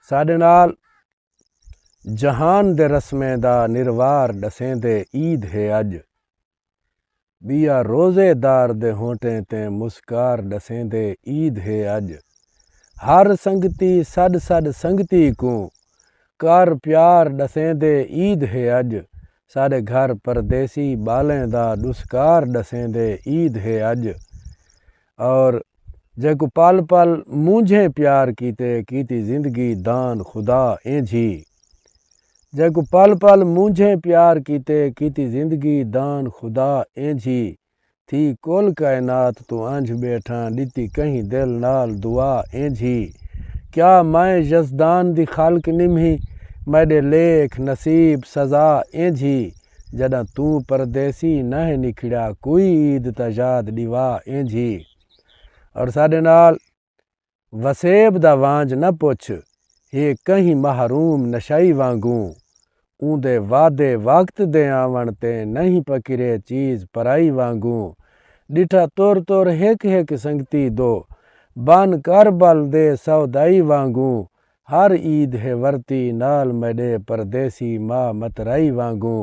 साडे नाल जहान दे रस्में दा निर्वार दसेंदे ईद है अज। बिया रोज़ेदार दे होंटें ते मुस्कार दसेंदे ईद है अज। हर संगती सड सड संगती को कर प्यार दसेंदे ईद है अज। साडे घर परदेसी बालें दा दुस्कार दसेंदे ईद है अज। और जेको पल पल मूंझे प्यार कीती जिंदगी दान खुदा इंझी। जेको पल पल मूंझे प्यार कीती जिंदगी दान खुदा इंझी। थी कुल कायनात तू अंझ बैठा ॾिती कहीं दिल नाल दुआ इंझी। क्या मैं यज़दान दी खालक निम्ही मैडे लेख नसीब सज़ा इंझी। जॾां तू परदेसी नह निखड़ा कोई ईद ता याद ॾिवा इंझी। और साडे नाल वसेब दा वांझ न पुछ ये कहीं महरूम नशाई वांगू। ऊंदे वादे वक्त दे आवण ते नहीं पकिरे चीज़ पराई वांगू। डिठा तुर तुर हिक हिक संगती दो बन कर बल दे सौदाई वांगू। हर ईद है वरती नाल मेडे परदेसी माँ मतराई वांगू।